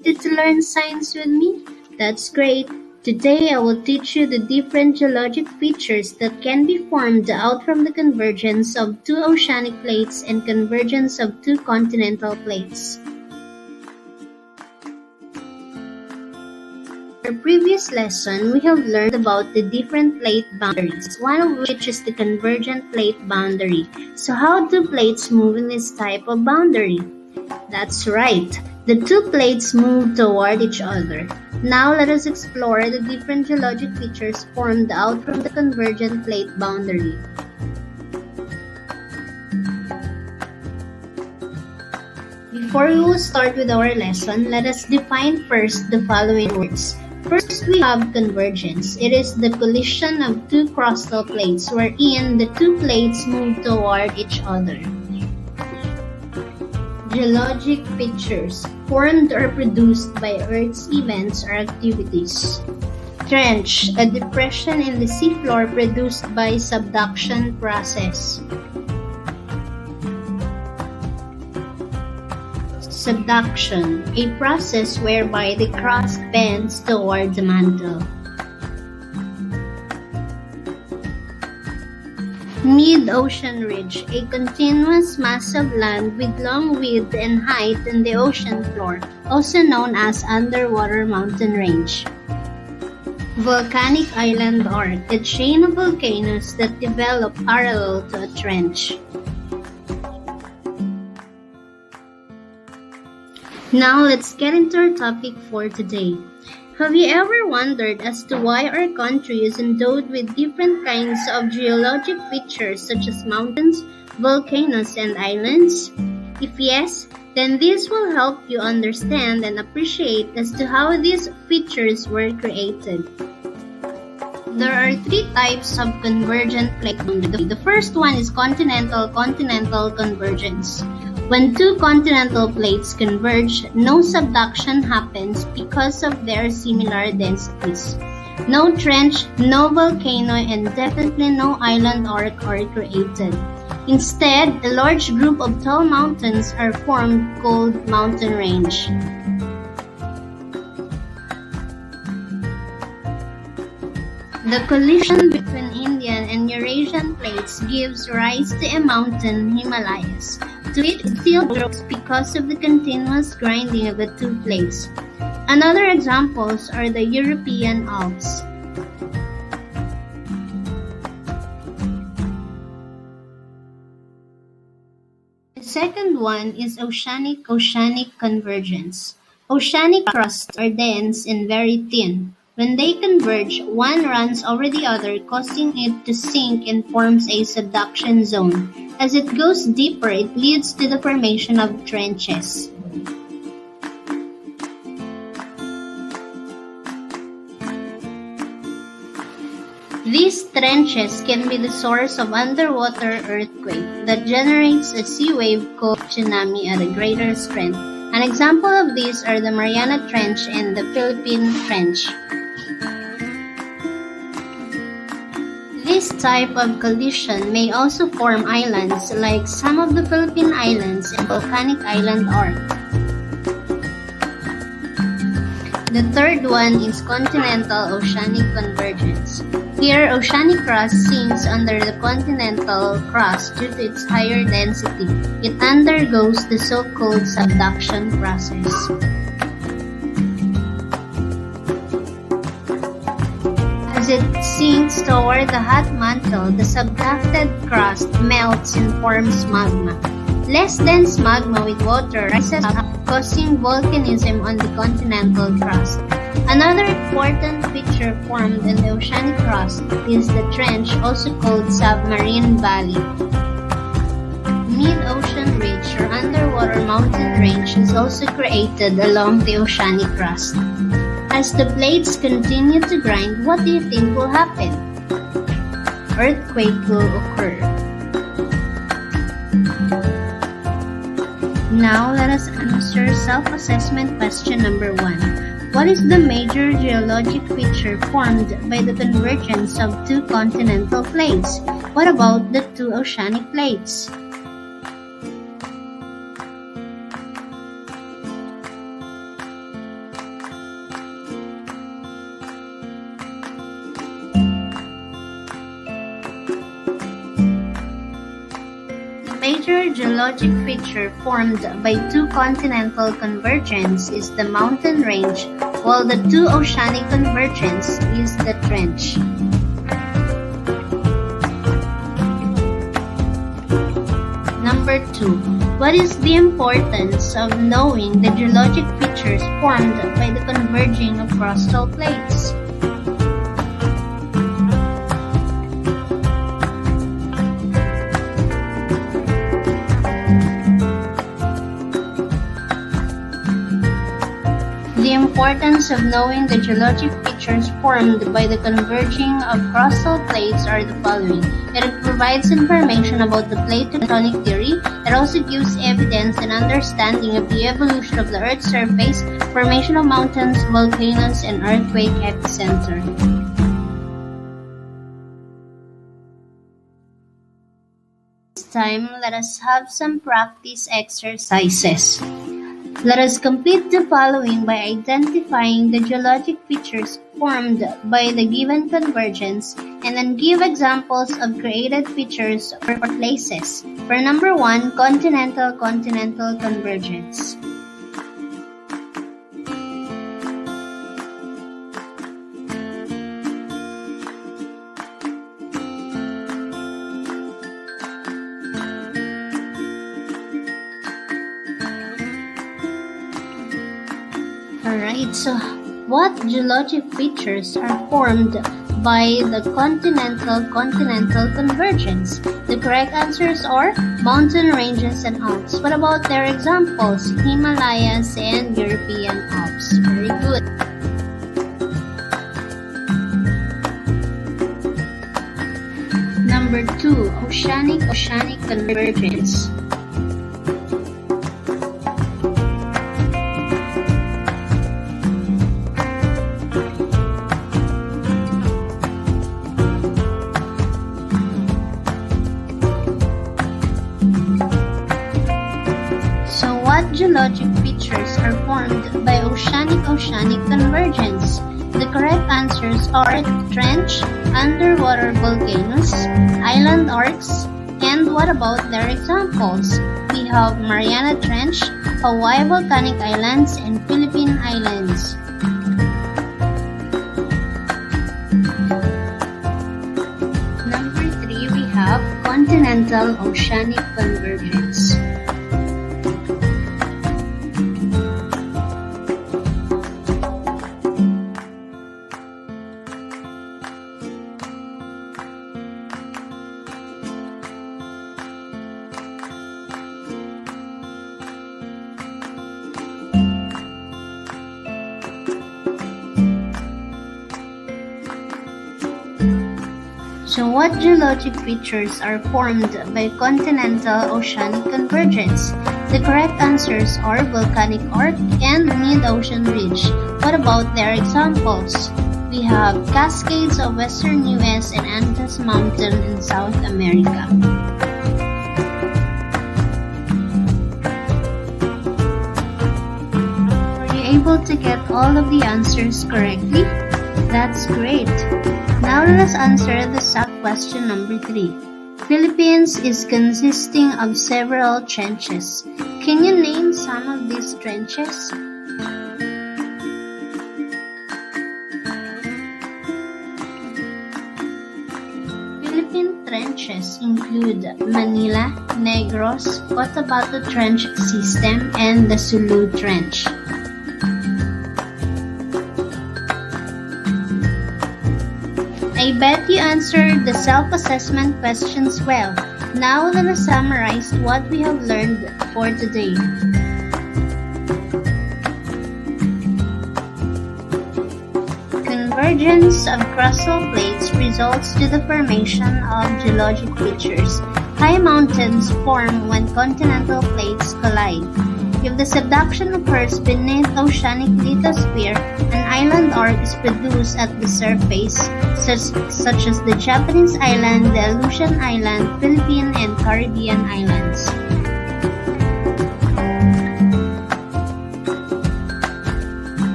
Did you learn science with me? That's great. Today I will teach you the different geologic features that can be formed out from the convergence of two oceanic plates and convergence of two continental plates. In our previous lesson, we have learned about the different plate boundaries, one of which is the convergent plate boundary. So how do plates move in this type of boundary? That's right. The two plates move toward each other. Now let us explore the different geologic features formed out from the convergent plate boundary. Before we will start with our lesson, let us define first the following words. First, we have convergence. It is the collision of two crustal plates wherein the two plates move toward each other. Geologic features formed or produced by Earth's events or activities. Trench, a depression in the seafloor produced by subduction process. Subduction, a process whereby the crust bends toward the mantle. Mid-ocean ridge, a continuous mass of land with long width and height in the ocean floor, also known as underwater mountain range. Volcanic island arc, a chain of volcanoes that develop parallel to a trench. Now let's get into our topic for today. Have you ever wondered as to why our country is endowed with different kinds of geologic features such as mountains, volcanoes, and islands? If yes, then this will help you understand and appreciate as to how these features were created. There are three types of convergent plate boundary. The first one is continental-continental convergence. When two continental plates converge, no subduction happens because of their similar densities. No trench, no volcano, and definitely no island arc are created. Instead, a large group of tall mountains are formed called mountain range. The collision between Indian and Eurasian plates gives rise to a mountain, Himalayas. To it still grows because of the continuous grinding of the two plates. Another examples are the European Alps. The second one is oceanic convergence. Oceanic crusts are dense and very thin. When they converge, one runs over the other, causing it to sink and forms a subduction zone. As it goes deeper, it leads to the formation of trenches. These trenches can be the source of underwater earthquake that generates a sea wave called tsunami at a greater strength. An example of these are the Mariana Trench and the Philippine Trench. This type of collision may also form islands like some of the Philippine Islands and volcanic island arc. The third one is continental oceanic convergence. Here, oceanic crust sinks under the continental crust due to its higher density. It undergoes the so-called subduction process. As it sinks toward the hot mantle, the subducted crust melts and forms magma. Less dense magma with water rises up, causing volcanism on the continental crust. Another important feature formed in the oceanic crust is the trench, also called submarine valley. Mid-ocean ridge or underwater mountain range is also created along the oceanic crust. As the plates continue to grind, what do you think will happen? Earthquake will occur. Now let us answer self-assessment question number 1. What is the major geologic feature formed by the convergence of two continental plates? What about the two oceanic plates? major geologic feature formed by two continental convergence is the mountain range, while the two oceanic convergence is the trench. Number 2. What is the importance of knowing the geologic features formed by the converging of crustal plates? The importance of knowing the geologic features formed by the converging of crustal plates are the following. It provides information about the plate tectonic theory. It also gives evidence and understanding of the evolution of the Earth's surface, formation of mountains, volcanoes, and earthquake epicenter. This time, let us have some practice exercises. Let us complete the following by identifying the geologic features formed by the given convergence and then give examples of created features or places. For number 1, continental convergence. Alright, so what geologic features are formed by the continental convergence? The correct answers are mountain ranges and Alps. What about their examples? Himalayas and European Alps. Very good. Number 2, oceanic convergence. What geologic features are formed by oceanic convergence? The correct answers are trench, underwater volcanoes, island arcs, and what about their examples? We have Mariana Trench, Hawaii Volcanic Islands, and Philippine Islands. Number 3, we have continental oceanic convergence. So what geologic features are formed by continental oceanic convergence? The correct answers are volcanic arc and mid-ocean ridge. What about their examples? We have Cascades of Western US and Andes Mountain in South America. Were you able to get all of the answers correctly? That's great. Now let us answer the sub-question number 3. Philippines is consisting of several trenches. Can you name some of these trenches? Philippine trenches include Manila, Negros, Cotabato Trench System, and the Sulu Trench. I bet you answered the self-assessment questions well. Now let us summarize what we have learned for today. Convergence of crustal plates results to the formation of geologic features. High mountains form when continental plates collide. If the subduction occurs beneath oceanic lithosphere, an island arc is produced at the surface, such as the Japanese island, the Aleutian Island, Philippine and Caribbean islands.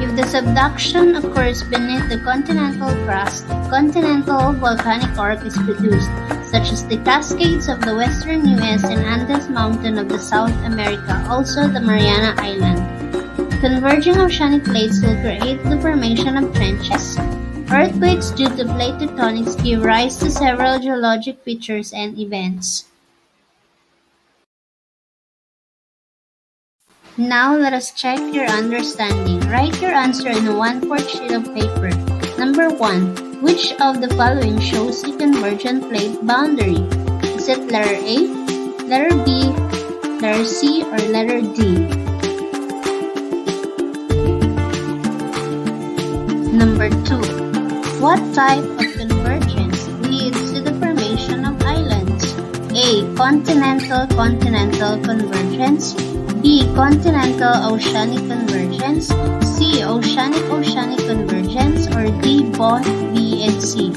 If the subduction occurs beneath the continental crust, continental volcanic arc is produced, such as the Cascades of the western U.S. and Andes Mountain of the South America, also the Mariana Island. Converging oceanic plates will create the formation of trenches. Earthquakes due to plate tectonics give rise to several geologic features and events. Now let us check your understanding. Write your answer in a 1/4 sheet of paper. Number 1. Which of the following shows a convergent plate boundary? Is it letter A, letter B, letter C, or letter D? Number 2. What type of convergence leads to the formation of islands? A. Continental-continental convergence. B. Continental-oceanic convergence. C. Oceanic-oceanic convergence. Or D. Both B and C.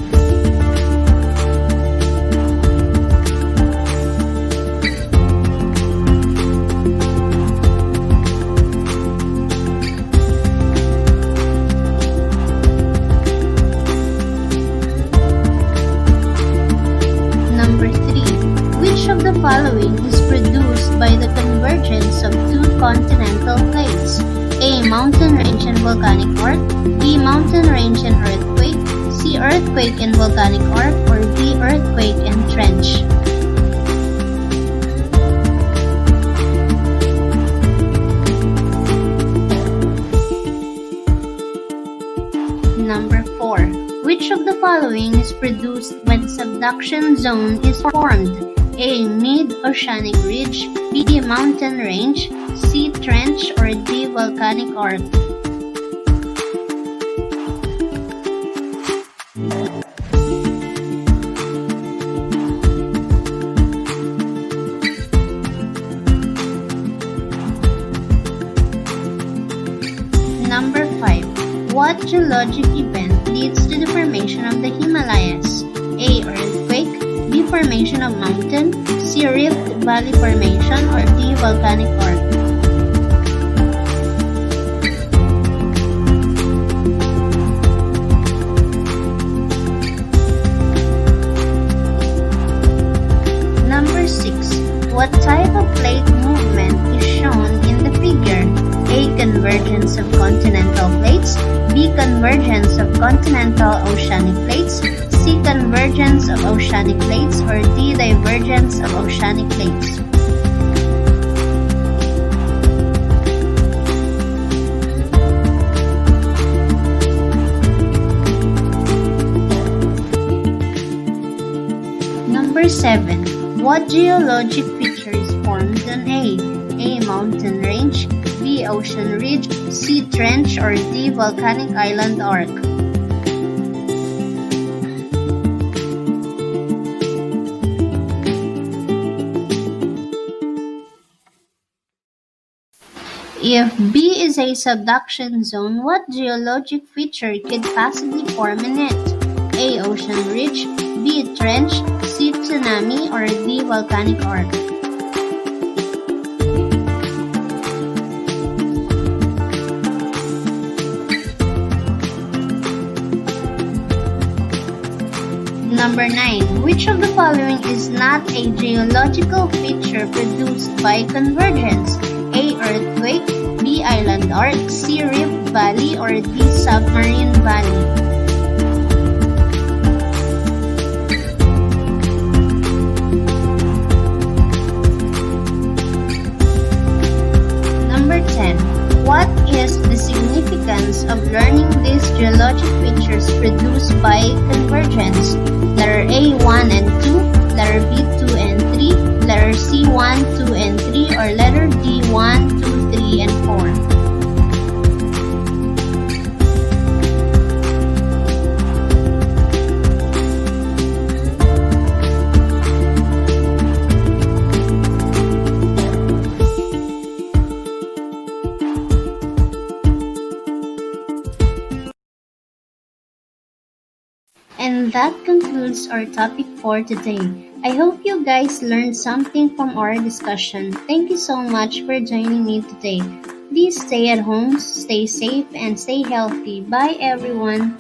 Number 3. Which of the following is produced by the convergence of two continental plates? A. Mountain range and volcanic arc. B. Mountain range and earthquake. C. Earthquake and volcanic arc. Or D. Earthquake and trench. Number 4. Which of the following is produced when subduction zone is formed? A. Mid-oceanic ridge. B. Mountain range. C. Trench. Or D. Volcanic arc. Number 5. What geologic event leads to the formation of the Himalayas? A. Earthquake. B. Formation of mountain. C. Rift Valley formation. Or D. Volcanic arc. Number 6. What type of plate movement is shown in the figure? A. Convergence of continental plates. B. Convergence of continental oceanic plates. C. Convergence of oceanic plates. Or D. Divergence of oceanic plates. Number 7. What geologic feature is formed on A? A. Mountain range. B. Ocean ridge. C. Trench. Or D. Volcanic island arc. If B is a subduction zone, what geologic feature could possibly form in it? A. Ocean ridge. B. Trench. C. Tsunami. Or D. Volcanic arc. Number 9. Which of the following is not a geological feature produced by convergence? A. Earthquake. B. Island arc. C. Rift Valley. Or D. Submarine valley. Number 10. What is the significance of learning these geologic features produced by convergence? Letter A, 1 and 2, letter B, 2 and 3, letter C, 1, 2 and 3, or letter D, 1, 2, 3, and 4. And that concludes our topic for today. I hope you guys learned something from our discussion. Thank you so much for joining me today. Please stay at home, stay safe, and stay healthy. Bye everyone.